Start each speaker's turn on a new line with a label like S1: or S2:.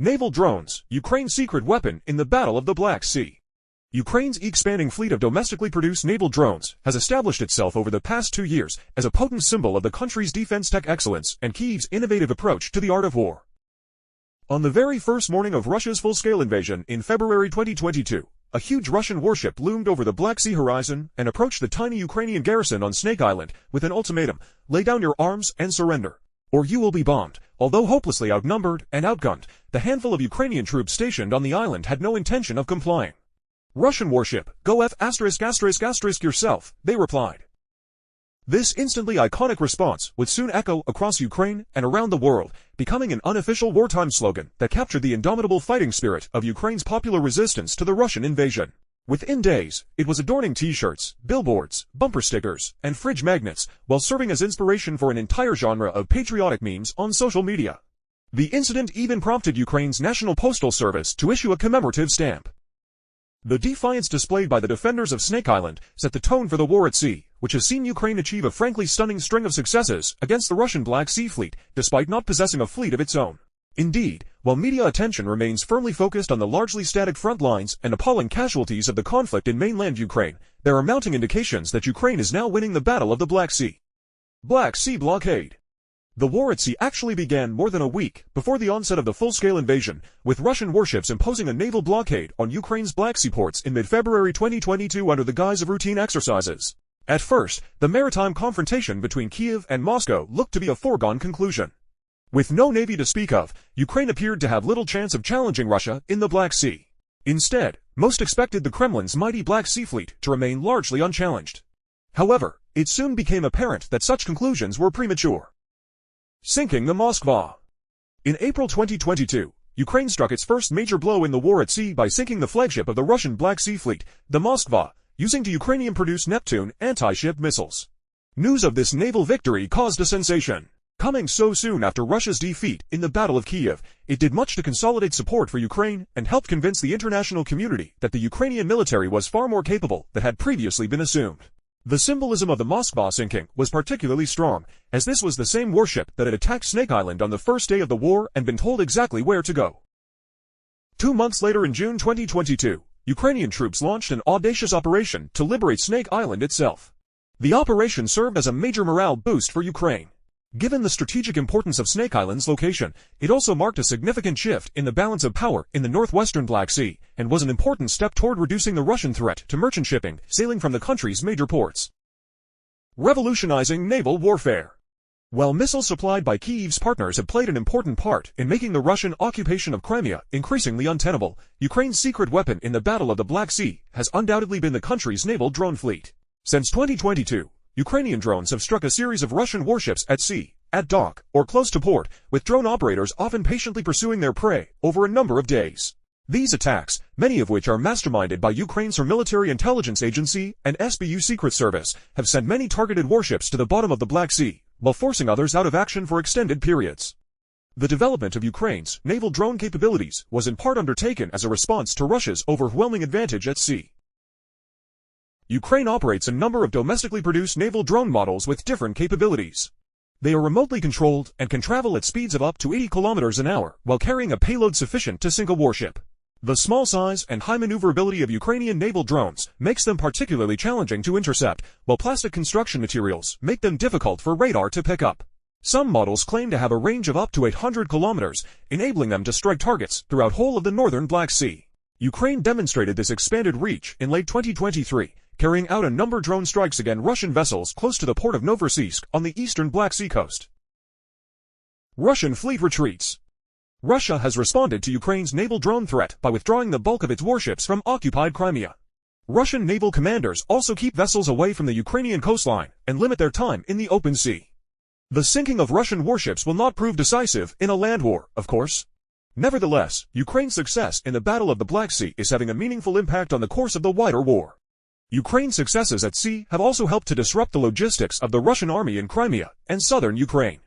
S1: Naval drones, Ukraine's secret weapon in the Battle of the Black Sea. Ukraine's expanding fleet of domestically produced naval drones has established itself over the past 2 years as a potent symbol of the country's defense tech excellence and Kyiv's innovative approach to the art of war. On the very first morning of Russia's full-scale invasion in February 2022, a huge Russian warship loomed over the Black Sea horizon and approached the tiny Ukrainian garrison on Snake Island with an ultimatum: lay down your arms and surrender, or you will be bombed. Although hopelessly outnumbered and outgunned, the handful of Ukrainian troops stationed on the island had no intention of complying. Russian warship, go F*** yourself, they replied. This instantly iconic response would soon echo across Ukraine and around the world, becoming an unofficial wartime slogan that captured the indomitable fighting spirit of Ukraine's popular resistance to the Russian invasion. Within days, it was adorning t-shirts, billboards, bumper stickers, and fridge magnets, while serving as inspiration for an entire genre of patriotic memes on social media. The incident even prompted Ukraine's National Postal Service to issue a commemorative stamp. The defiance displayed by the defenders of Snake Island set the tone for the war at sea, which has seen Ukraine achieve a frankly stunning string of successes against the Russian Black Sea Fleet, despite not possessing a fleet of its own. Indeed, while media attention remains firmly focused on the largely static front lines and appalling casualties of the conflict in mainland Ukraine, there are mounting indications that Ukraine is now winning the Battle of the Black Sea. Black Sea blockade. The war at sea actually began more than a week before the onset of the full-scale invasion, with Russian warships imposing a naval blockade on Ukraine's Black Sea ports in mid-February 2022 under the guise of routine exercises. At first, the maritime confrontation between Kyiv and Moscow looked to be a foregone conclusion. With no navy to speak of, Ukraine appeared to have little chance of challenging Russia in the Black Sea. Instead, most expected the Kremlin's mighty Black Sea Fleet to remain largely unchallenged. However, it soon became apparent that such conclusions were premature. Sinking the Moskva. In April 2022, Ukraine struck its first major blow in the war at sea by sinking the flagship of the Russian Black Sea Fleet, the Moskva, using Ukrainian-produced Neptune anti-ship missiles. News of this naval victory caused a sensation. Coming so soon after Russia's defeat in the Battle of Kyiv, it did much to consolidate support for Ukraine and helped convince the international community that the Ukrainian military was far more capable than had previously been assumed. The symbolism of the Moskva sinking was particularly strong, as this was the same warship that had attacked Snake Island on the first day of the war and been told exactly where to go. 2 months later in June 2022, Ukrainian troops launched an audacious operation to liberate Snake Island itself. The operation served as a major morale boost for Ukraine. Given the strategic importance of Snake Island's location, it also marked a significant shift in the balance of power in the northwestern Black Sea, and was an important step toward reducing the Russian threat to merchant shipping sailing from the country's major ports. Revolutionizing naval warfare. While missiles supplied by Kyiv's partners have played an important part in making the Russian occupation of Crimea increasingly untenable, Ukraine's secret weapon in the Battle of the Black Sea has undoubtedly been the country's naval drone fleet. Since 2022, Ukrainian drones have struck a series of Russian warships at sea, at dock, or close to port, with drone operators often patiently pursuing their prey over a number of days. These attacks, many of which are masterminded by Ukraine's Military Intelligence Agency and SBU Secret Service, have sent many targeted warships to the bottom of the Black Sea, while forcing others out of action for extended periods. The development of Ukraine's naval drone capabilities was in part undertaken as a response to Russia's overwhelming advantage at sea. Ukraine operates a number of domestically produced naval drone models with different capabilities. They are remotely controlled and can travel at speeds of up to 80 kilometers an hour while carrying a payload sufficient to sink a warship. The small size and high maneuverability of Ukrainian naval drones makes them particularly challenging to intercept, while plastic construction materials make them difficult for radar to pick up. Some models claim to have a range of up to 800 kilometers, enabling them to strike targets throughout whole of the northern Black Sea. Ukraine demonstrated this expanded reach in late 2023, carrying out a number of drone strikes against Russian vessels close to the port of Novorossiysk on the eastern Black Sea coast. Russian fleet retreats. Russia has responded to Ukraine's naval drone threat by withdrawing the bulk of its warships from occupied Crimea. Russian naval commanders also keep vessels away from the Ukrainian coastline and limit their time in the open sea. The sinking of Russian warships will not prove decisive in a land war, of course. Nevertheless, Ukraine's success in the Battle of the Black Sea is having a meaningful impact on the course of the wider war. Ukraine's successes at sea have also helped to disrupt the logistics of the Russian army in Crimea and southern Ukraine.